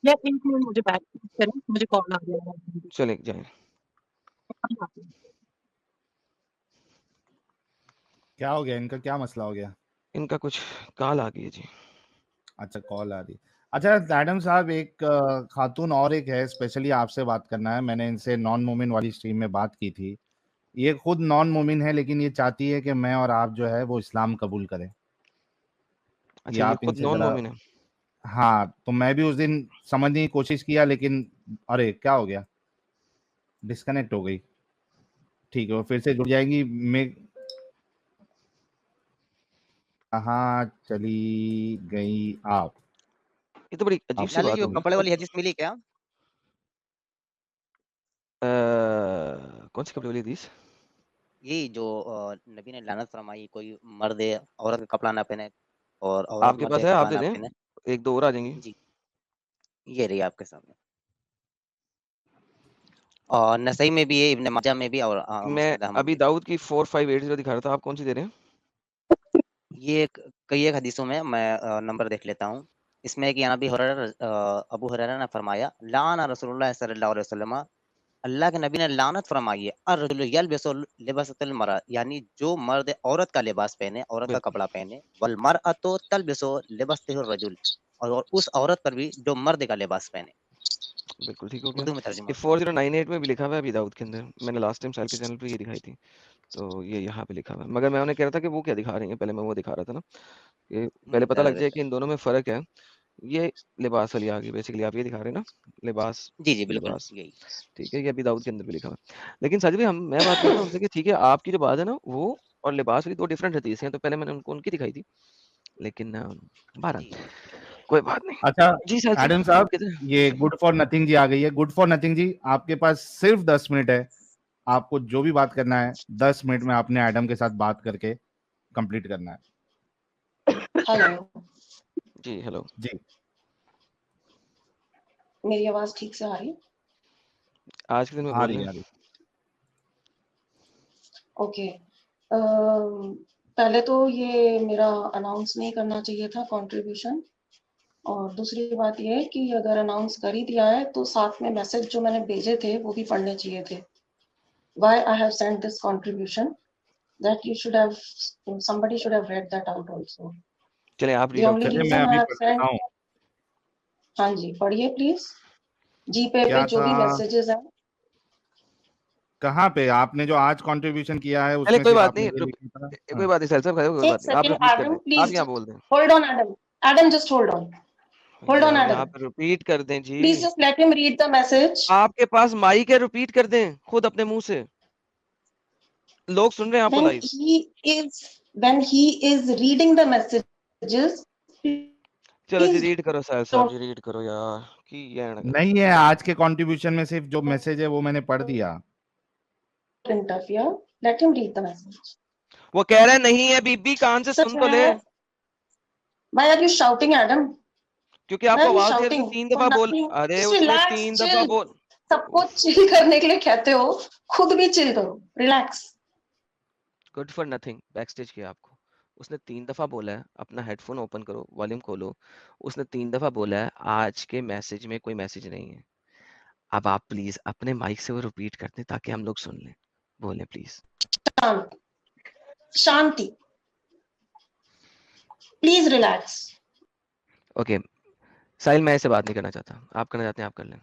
या एक मिनट, मुझे बैक करें, मुझे कॉल आ गया है। चले जाए, क्या हो गया इनका, क्या मसला हो गया? इनका कुछ काल आ गई है जी। अच्छा, कॉल आ रही। अच्छा मैडम साहब, एक खातून और एक है, स्पेशली आपसे बात करना है। मैंने इनसे नॉन मोमिन वाली स्ट्रीम में बात की थी। ये खुद नॉन मोमिन है, लेकिन ये चाहती है कि मैं और आप जो है वो इस्लाम कबूल करें। ये अच्छा, ये आप खुद इनसे नॉन जरा। मोमिन है। हाँ, तो मैं भी उस दिन समझने की कोशिश किया, लेकिन अरे क्या हो गया, डिस्कनेक्ट हो गई। ठीक है, वो फिर से जुड़ जाएंगी। मैं कहाँ चली गई आप? ये तो बड़ी अजीब सी लाला बात जी, वो हो गई। कपड़े वाली हदीस मिली क्या? कौन सी कपड़े वाली हदीस? यही जो नबी ने लानत फरमाई, कोई मर्द औरत का कपड़ा ना पहने और औरत आपके मर्द पास का है, आप कपड़ा दे ना दें, पहने। एक दो और आ जाएंगी। जी, ये रही आपके सामने। और नसई में भी है, इब्न माजा में भी, और मैं मुस्नद अहमद अभी में भी। दाऊद की 4580 दिखा रहा था, आप कौन सी दे रहे हैं? ये कई एक हदीसों में मैं नंबर देख लेता हूँ। इसमें है कि अबू हुरैरा ने फरमाया, लाना रसूलुल्लाह सल्लल्लाहु अलैहि वसल्लम, अल्लाह के नबी ने लानत फरमाई है, अर्रजुलु यल्बिसु लिबासतल मरअ, यानी जो मर्द औरत का लिबास पहने, औरत का बिल्कुल कपड़ा पहने, वल मरअतु तलबिसु लिबासतिहिर रजुल, और उस औरत पर भी जो मर्द का लिबास पहने। बिल्कुल ठीक हो गया। उर्दू में तर्जुमा ये है। 4098 में भी लिखा हुआ है अभी दाऊद के अंदर, मैंने लास्ट टाइम साल के चैनल पे ये दिखाई थी, तो ये यहाँ पे लिखा हुआ है। मगर मैं उन्हें कह रहा था कि वो क्या दिखा रही है, पहले मैं वो दिखा रहा था ना, कि पहले पता लग जाए कि इन दोनों में फर्क है। ये लिबास वाली आ गई, बेसिकली आप ये दिखा रहे हैं ना, लिबास जी जी, बिल्कुल लिबास, यही। ठीक है, ये अभी दाऊद के अंदर भी लिखा हुआ है। लेकिन साजिद भाई, मैं बात कर रहा हूँ उनसे कि ठीक है, आपकी जो बात है ना वो और लिबास वाली दो डिफरेंट हदीसें हैं, तो पहले मैंने उनको उनकी दिखाई थी, लेकिन बहरहाल जी कोई बात नहीं। अच्छा जी साजिद एडम आप साहब, कहते हैं। ये गुड फॉर नथिंग जी आ गई है। गुड फॉर नथिंग जी, आपके पास सिर्फ 10 मिनट है। आपको जो भी बात करना है 10 मिनट में आपने एडम के साथ बात करके कंप्लीट करना है। हेलो, जी हेलो। जी, मेरी आवाज ठीक से आ रही है? आज के दिन में आ बोल रही लें। है, आ रही ओके। पहले तो ये मेरा अनाउंस नहीं करना चाहिए था कंट्रीब्यूशन, और दूसरी बात ये है कि अगर अनाउंस कर ही दिया है तो साथ में मैसेज जो मैंने भेजे थे वो भी पढ़ने चाहिए थे। Why I have sent this contribution, that you should have, somebody should have read that out also. चले आप The रीड आउट only कर चलिए दें। मैं reason I अभी have पढ़ sent, देता हूँ। हाँ जी पढ़िए प्लीज। जीपे पे क्या जो था? भी मैसेजेस हैं, कहाँ पे आपने जो आज कंट्रीब्यूशन किया है चलिए उसमें कोई सिर्फ बात आपने नहीं, ये लिखा था। कोई हाँ। बात नहीं साहिल साहब, कोई एक बात नहीं, आप सेकंड रिपीट कर एडम दें, आप प्लीज यहाँ बोल दें hold on Adam, Adam just hold on यार, एडम यहाँ पे रिपीट कर दें जी। Please just let him read the message. आपके पास माइक है, रिपीट कर दें खुद अपने मुंह से, लोग सुन रहे हैं आपको when live. he is reading the messages, चलो जी please रीड करो साहिल साहब जी, रीड करो यार की ये नहीं है आज के कंट्रीब्यूशन में सिर्फ जो मैसेज है वो मैंने पढ़ दिया। don't interfere, let him read the message. वो कह रहे नहीं है बीबी, कान से सुन तो ले। Why are you shouting, Adam? क्योंकि Why आपको are you आवाज दे रही shouting? थी, 3 For दफा बोल, nothing. अरे Just उसने relax, 3 chill. दफा बोल। सबको चिल करने के लिए कहते हो, खुद भी चिल करो, relax. Good for nothing backstage किया आपको, उसने 3 दफा बोला है अपना हेडफोन ओपन करो, वॉल्यूम खोलो, उसने 3 दफा बोला है आज के मैसेज में कोई मैसेज नहीं है। अब आप प्लीज अपने माइक से वो रिपीट कर दें ताकि हम लोग सुन लें, बोले प्लीज। शांत, शांति, प्लीज रिलैक्स। ओके साहिल, मैं इससे बात नहीं करना चाहता, आप करना चाहते हैं आप कर लें।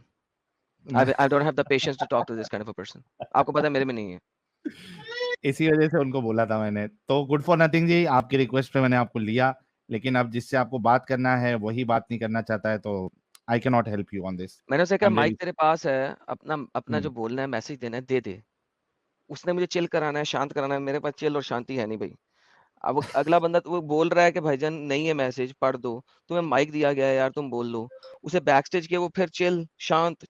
I don't have the patience to talk to this kind of a person. आपको पता है मेरे में नहीं है। इसी वजह से उनको बोला था मैंने। तो गुड फॉर नथिंग जी, आपकी रिक्वेस्ट पे मैंने आपको लिया, लेकिन अब जिससे आपको बात करना है वही बात नहीं करना चाहता है, तो I can not help you on this. मैंने उसे कहा माइक तेरे पास है, अपना जो बोलना है मैसेज देना है दे दे। उसने मुझे चिल कराना है, शांत कराना है, मेरे पास चिल और शांति है नहीं भाई। अब वो अगला बंदा तो वो बोल रहा है कि भाईजान नहीं है मैसेज, पढ़ दो, तुम्हें माइक दिया गया है यार, तुम बोल लो। उसे बैकस्टेज किया, वो फिर चिल शांत।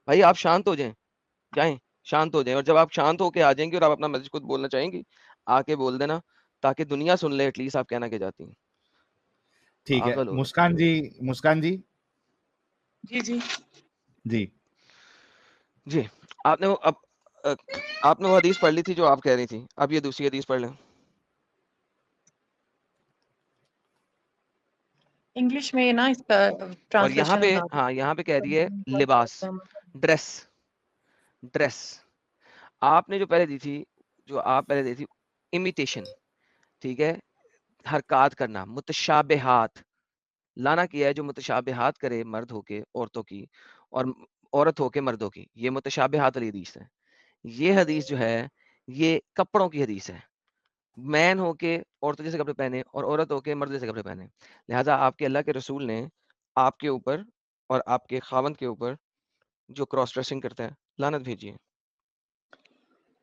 भाई आप शांत हो जाएं, शांत हो जाएं, और जब आप शांत होके आ जाएंगे और आप अपना मैसेज खुद बोलना चाहेंगी, आके बोल देना ताकि दुनिया सुन ले एटलीस्ट आप कहना क्या चाहती हैं। ठीक है पागल हो मुस्कान जी जी जी जी, आपने वो हदीस पढ़ ली थी जो आप कह रही थी, अब ये दूसरी हदीस पढ़ लें। इंग्लिश में ना इसका और यहाँ पे यहाँ पे कह रही है लिबास, ड्रेस। आपने जो पहले दी थी इमिटेशन, ठीक है, हरकत करना, मुतशाबिहात लाना किया है, जो मुतशाबिहात करे मर्द होके औरतों की और औरत होके मर्दों की, ये मुतशाबिहात वाली हदीस है। ये हदीस जो है ये कपड़ों की हदीस है, मैन होके औरतों जैसे कपड़े पहने और औरत होके मर्द जैसे कपड़े पहने। लिहाजा आपके अल्लाह के रसूल ने आपके ऊपर और आपके खावंद के ऊपर जो क्रॉस ड्रेसिंग करता है लानत भेजी है।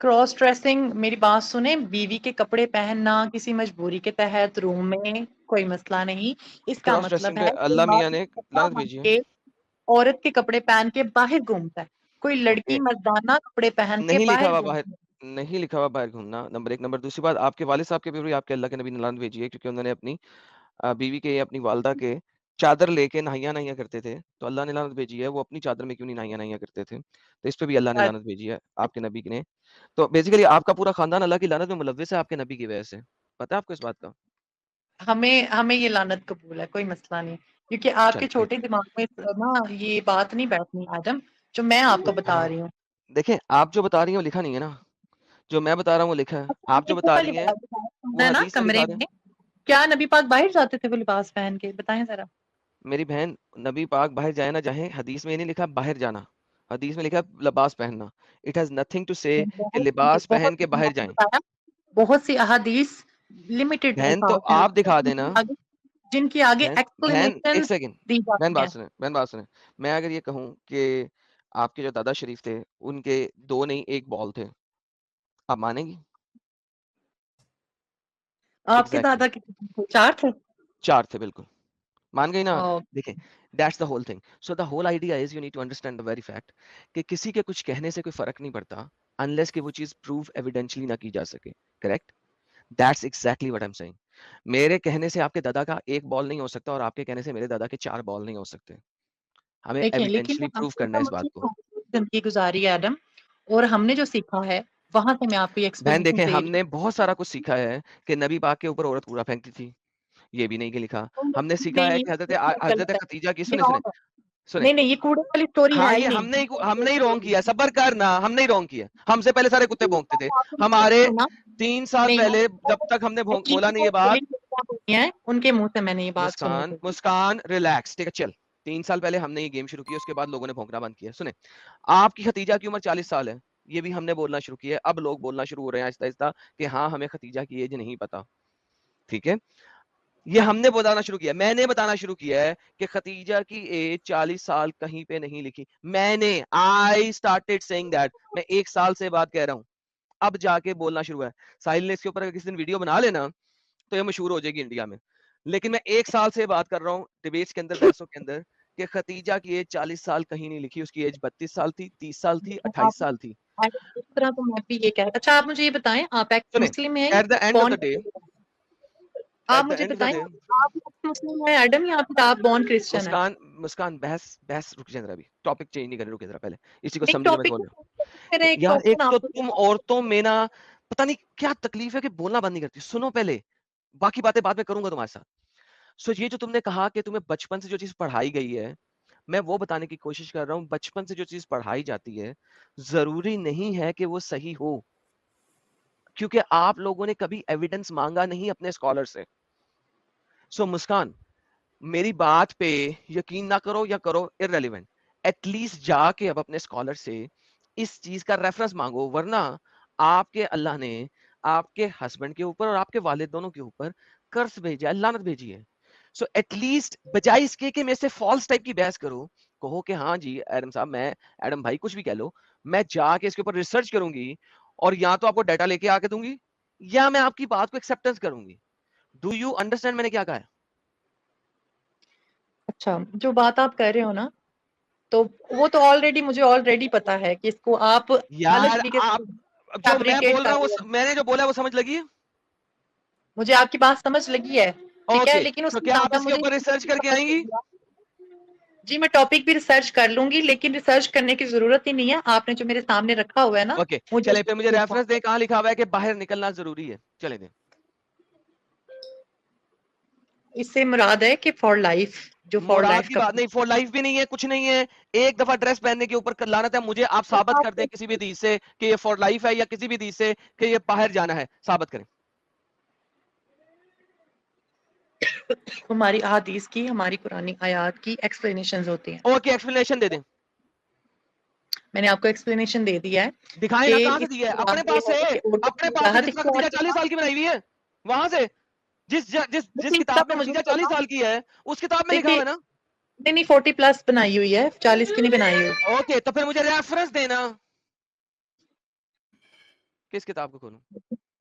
क्रॉस ड्रेसिंग, मेरी बात सुने, बीवी के कपड़े पहनना किसी मजबूरी के तहत रूम में कोई मसला नहीं। इसका क्रॉस मतलब ड्रेसिंग पे है अल्लाह मियां ने कपड़ा लानत बांध भेजी है। के औरत के कपड़े पहन के बाहर घूमता है, कोई लड़की ओके, मर्दाना कपड़े पहन के नहीं लिखा बाहर हुआ घूमती बाहर, है। नहीं लिखा हुआ बाहर घूमना, नंबर 1। नंबर दूसरी बात, आपके वालिद साहब के ऊपर भी आपके अल्लाह के नबी ने लानत भेजी है, क्योंकि उन्होंने अपनी बीवी के, अपनी वालदा के चादर लेके नहाया करते थे, तो अल्लाह ने लानत भेजी है, वो अपनी चादर में क्यों नहीं नहाया करते थे, तो इस पे भी अल्लाह ने लानत भेजी है आपके नबी ने। तो बेसिकली आपका पूरा खानदान अल्लाह की लानत में मुलव्विस है आपके नबी की वजह से, पता है आपको इस बात का? हमें ये लानत कबूल है, कोई मसला नहीं, क्योंकि आपके चल छोटे दिमाग में ना ये बात नहीं बैठनी आदम, जो मैं आपको बता रही हूँ। देखें, आप जो बता रही हैं वो लिखा नहीं है ना, जो मैं बता रहा हूँ वो लिखा है। अच्छा, आप जो बता रही हैं वो है ना हदीस से कमरे दिखा दें। में, क्या नबी पाक बाहर जाते थे वो लिबास पहन के, बताएं जरा। मेरी बहन, नबी पाक बाहर जाए ना जाए, हदीस में ये नहीं लिखा बाहर जाना, हदीस में लिखा लिबास पहनना। इट हैज नथिंग टू से कि लिबास पहन के बाहर जाएं। बहुत सी अहादीस लिमिटेड बहन तो अल्फाज आप दिखा देना, जिनकी आगे बहन एक एक्सप्लेनेशन सेकंड, दी बहन जाती है। बात सुने। मैं अगर ये कहूँ कि आपके जो दादा शरीफ थे उनके 2 नहीं 1 बॉल थे, आप मानेंगी? आपके एग्जैक्टली दादा कितने थे? 4 थे। 4 थे, बिल्कुल मान गई ना। ओ, देखें, that's the whole thing. So the whole idea is you need to understand the very fact कि किसी के कुछ कहने से कोई फर्क नहीं पड़ता अनलेस कि वो चीज प्रूव एविडेंशियली ना की जा सके। Correct? That's exactly what I am saying. मेरे कहने से आपके दादा का 1 बॉल नहीं हो सकता और आपके कहने से मेरे दादा के 4 बॉल नहीं हो सकते। हमें देखिए, लेकिन एविडेंशियली प्रूव हमने करना तो है इस बात को। जिंदगी गुजारी है एडम, और हमने जो सीखा है वहां से मैं आपको बहन एक्सप्लेनेशन देखें, दे रही हमने बहुत सारा कुछ सीखा है कि नबी पाक के ऊपर औरत कूड़ा फेंकती थी, ये भी नहीं कि लिखा। हूँ। हमने सीखा है नहीं, कि हजरत ये गलत हजरत है, खतीजा की, ये सुने wrong है। सुने, नहीं, ये कूड़े वाली स्टोरी हाँ है ही ये नहीं। हमने ही रॉन्ग किया, सबर करना, हमने ही रॉन्ग किया। हमसे पहले सारे कुत्ते भौंकते थे, हमारे 3 साल नहीं, पहले जब तक हमने बोला नहीं ये बात। है उनके मुंह से मैंने ये बात सुनी थी। मुस्कान रिलैक्स, ठीक है चल। 3 साल पहले हमने ये गेम शुरू किया, उसके बाद लोगों ने भौंकना बंद किया। सुने, आपकी खतीजा की उम्र 40 साल है, ये भी हमने बोलना शुरू किया है। अब लोग बोलना शुरू हो रहे हैं आहिस्ता आहिस्ता कि हाँ हमें खतीजा की एज नहीं पता, ठीक है। ये हमने बताना शुरू किया, मैंने बताना शुरू किया है कि खतीजा की एज 40 साल कहीं पे नहीं लिखी। आई स्टार्टेड सेइंग दैट, मैं 1 साल से बात कह रहा हूँ, अब जाके बोलना शुरू है। साहिल ने इसके ऊपर अगर किसी दिन वीडियो बना लेना तो ये मशहूर हो जाएगी इंडिया में। लेकिन मैं 1 साल से बात कर रहा हूँ डिबेट्स के अंदर, बहसों के अंदर, कि खतीजा की एज 40 साल कहीं नहीं लिखी। उसकी एज 32 साल थी, 30 साल थी, 28 साल थी। इस तरह तो मैं भी ये कह, अच्छा आप मुझे ये बताएं, आप एक्स सुने, मुस्लिम हैं, at the end of the day, आप मुझे बताएं आप मुस्लिम हैं एडम या फिर आप बॉर्न क्रिश्चियन हैं? मुस्कान बहस रुक जा जरा, अभी टॉपिक चेंज नहीं करने, रुक जरा पहले इसी को नहीं, समझने में टॉपिक बोल रहा हूं। यार एक तो तुम औरतों में ना पता नहीं क्या तकलीफ है कि बोलना बंद नहीं करती। सुनो पहले, बाकी बातें बाद में करूंगा तुम्हारे साथ। सो ये जो तुमने कहा कि तुम्हें बचपन से जो चीज पढ़ाई गई है, मैं वो बताने की कोशिश कर रहा हूँ। बचपन से जो चीज पढ़ाई जाती है जरूरी नहीं है कि वो सही हो, क्योंकि आप लोगों ने कभी एविडेंस मांगा नहीं अपने स्कॉलर से। सो मुस्कान, मेरी बात पे यकीन ना करो या करो, इररेलेवेंट, एटलीस्ट जाके अब अपने स्कॉलर से इस चीज का रेफरेंस मांगो, वरना आपके अल्लाह ने आपके हस्बैंड के ऊपर और आपके वालिद दोनों के ऊपर कर्ज भेजा है, लानत भेजी है। सो एटलीस्ट बजाय इसके कि मेरे से फॉल्स टाइप की बहस करो, कहो कि हाँ जी एडम साहब, मैं एडम भाई कुछ भी कह लो, मैं जाके इसके ऊपर रिसर्च करूंगी और या तो आपको डाटा लेके आके दूंगी या मैं आपकी बात को एक्सेप्टेंस करूंगी। डू यू अंडरस्टैंड मैंने क्या कहा है? अच्छा, जो बात आप कर रहे हो ना, तो वो तो मुझे ऑलरेडी पता है कि इसको आप अलग यार तरीके आप से जो मैं फैब्रिकेट बोल कर रहा हूँ रहे हो। मैंने जो बोला है वो समझ लगी है? मुझे आपकी बात समझ लगी है, ठीक है, ओके, लेकिन तो उसके क्या साथ आप आप इसके मुझे ऊपर रिसर्च करके आएंगी? जी मैं टॉपिक भी रिसर्च कर लूंगी, लेकिन रिसर्च करने की जरूरत ही नहीं है। आपने जो मेरे सामने रखा हुआ है ना, ओके, मुझे चले फिर मुझे रेफरेंस दे, कहाँ लिखा हुआ है कि बाहर निकलना जरूरी है? चले दे। इससे मुराद है कि फॉर लाइफ, जो फॉर मुराद लाइफ की का बात नहीं, फॉर लाइफ भी नहीं है, कुछ नहीं है। एक दफा ड्रेस पहनने के ऊपर लानत है। मुझे आप साबित कर दें किसी भी हदीस से कि ये फॉर लाइफ है, या किसी भी हदीस से कि ये बाहर जाना है, साबित करें। हमारी अहादीस की, हमारी कुरानी आयात की एक्सप्लेनेशंस होती हैं। ओके, एक्सप्लेनेशन दे दें। मैंने आपको एक्सप्लेनेशन दे दिया है दिखाएं ना, कि कहां से दी है? अपने पास से, अपने पास से, जिसमें खतीजा 40 साल की बनाई हुई है, वहां से। जिस किताब में खतीजा 40 साल की है उस किताब में लिखा हुआ है ना? नहीं 40+ बनाई हुई है, 40 की नहीं बनाई हुई। ओके, तो फिर मुझे रेफरेंस देना, किस किताब को खोलूं?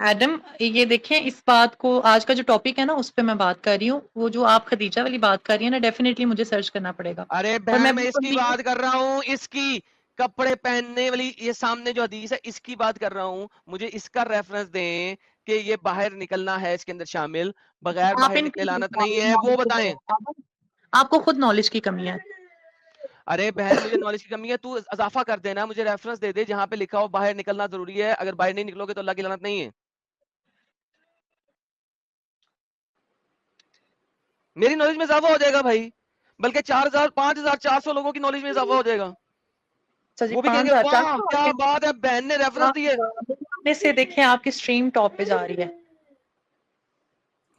एडम, ये देखें, इस बात को, आज का जो टॉपिक है ना उस पे मैं बात कर रही हूँ। वो जो आप खदीजा वाली बात कर रही है ना, डेफिनेटली मुझे सर्च करना पड़ेगा। अरे पर बहन, मैं बिल्कुल इसकी नहीं, बात कर रहा हूँ, इसकी कपड़े पहनने वाली, ये सामने जो हदीस है इसकी बात कर रहा हूँ। मुझे इसका रेफरेंस दें कि ये बाहर निकलना है इसके अंदर शामिल, बगैर आप बाहर इनकी निकले लानत नहीं है, वो बताएं। आपको खुद नॉलेज की कमी है। अरे बहन, मुझे नॉलेज की कमी है, तू इजाफा कर देना, मुझे रेफरेंस दे दे जहां पे लिखा हो बाहर निकलना जरूरी है, अगर बाहर नहीं निकलोगे तो अल्लाह की लानत नहीं है। मेरी नॉलेज में इजाफा हो जाएगा भाई, बल्कि 4000 5400 लोगों की नॉलेज में इजाफा हो जाएगा। अच्छा जी, वो भी कहेंगे 5000 वाह क्या बात है, बहन ने रेफरेंस दिए। से देखें, आपकी स्ट्रीम टॉप पे जा रही है।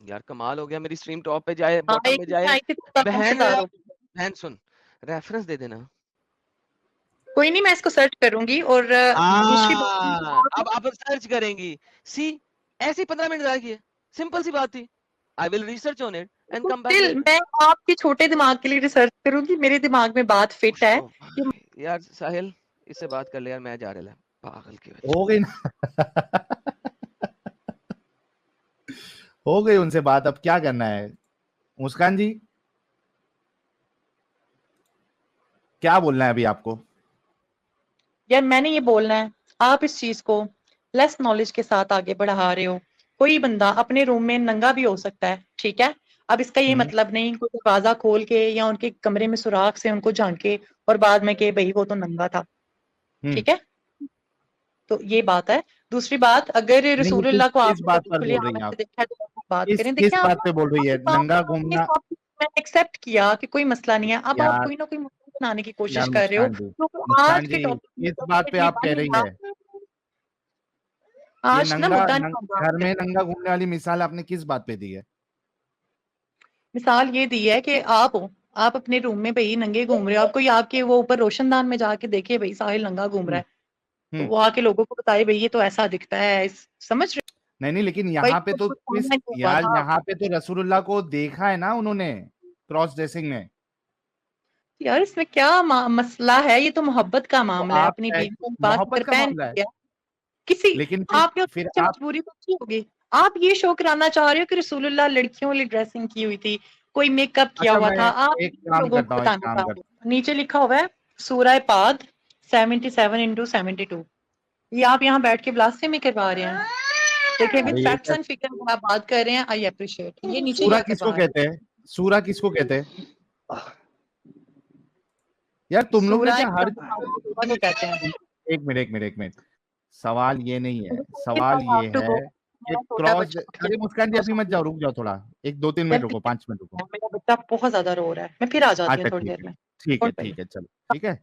यार कमाल हो गया, मेरी स्ट्रीम टॉप पे जाए, हाँ, बॉटम एक में जाए। आई थी तो तब हम बहन सितारों। बहन सुन, रेफरेंस दे देना। कोई नहीं, मैं इसको सर्च करूंगी। और दूसरी अब सर्च करेंगी। सी, ऐसी 15 मिनट जाएगी, सिंपल सी बात थी। I will research on it and come back still here. मैं आपके छोटे दिमाग के लिए रिसर्च करूंगी। मेरे दिमाग में बात फिट है कि यार साहिल, इससे बात कर ले यार, मैं जा रहा है पागल की हो गई ना। हो गई उनसे बात, अब क्या करना है? मुस्कान जी, क्या बोलना है अभी आपको? यार मैंने ये बोलना है, आप इस चीज को लेस नॉलेज के साथ आगे बढ़ा रहे हो। कोई बंदा अपने रूम में नंगा भी हो सकता है, ठीक है। अब इसका ये मतलब नहीं कोई दरवाजा खोल के या उनके कमरे में सुराख से उनको झांके और बाद में के भाई वो तो नंगा था, ठीक है। तो ये बात है। दूसरी बात, अगर रसूलुल्लाह को किस आपने बात कभी पर खुली बोल रही हैं आंख आप? से देखा है तो बात करें। किस देखिए, बात पे बोल रही है? नंगा घूमना? मैं एक्सेप्ट किया कि कोई मसला नहीं है। अब आप यार कोई ना कोई मुद्दा बनाने की कोशिश यार कर रहे हो, मुस्कान जी, तो मुस्कान आज के जी, टॉपिक इस बात पे आप कह रही है, ये आज ना मुद्दा नहीं होगा। घर में नंगा घूमने वाली मिसाल आपने किस बात पे दी है? मिसाल ये दी है कि आप हो, आप अपने रूम में भाई नंगे घूम रहे हो, आप कोई आपके वो ऊपर रोशनदान में जाके देखे भाई साहिल नंगा घूम रहा है, तो हम्म। वो आके लोगों को बताए भाई ये तो ऐसा दिखता है, समझ रहे नहीं, लेकिन भाई यहाँ पे तो कुछ होना ही हुआ यार था। यहाँ पे तो रसूलुल्लाह को देखा है ना उन्होंने क्रॉस ड्रेसिंग में। यार इसमें क्या मसला है, ये तो मोहब्बत का तो मामला है, आप अपनी क्या बीवी को पास मोहब्बत अगर का पहन मामला है, लिया किसी, लेकिन आपके फिर उससे आप मजबूरी तो नहीं होगी। आप ये शो कराना चाह रहे हो कि रसूलुल्लाह लड़कियों वाली ड्रेसिंग की हुई थी, कोई मेकअप किया अच्छा हुआ मैं था, आप एक काम लोगों करता को हूँ, एक बताना काम चाह करता रहे हो। नीचे लिखा हुआ है सूरह पाद 77:72, ये आप यहाँ बैठ के ब्लास्फेमी में करवा रहे हैं। देखिए विद अरे ये फैक्ट्स क्या एंड फिगर आप बात कर रहे हैं, आई अप्रिशिएट। ये नीचे सूरा क्या किसको करवा रहे कहते हैं, सूरा किसको कहते हैं यार हैं? तुम लोग ने सूरह क्या हर को कहते हैं। एक मिनट सवाल ये नहीं है, सवाल ये है कि छोटा क्रॉस, बच्चा अरे मुस्कान जी अभी मत जाओ, रुक जाओ थोड़ा, एक 2-3 मिनट रुको, 5 मिनट रुको। मेरा बच्चा बहुत ज्यादा रो रहा है, मैं फिर आ जाती हूँ अच्छा थोड़ी ठीक देर है, में। ठीक है, छोड़ पहले। ठीक है, चलो ठीक है,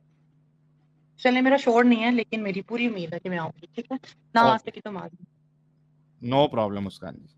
चलिए मेरा शोर नहीं है, लेकिन मेरी पूरी उम्मीद है कि मैं आऊंगी, ठीक है ना, आज ओके, तक की तो मार नो प्रॉब्लम मुस्कान जी।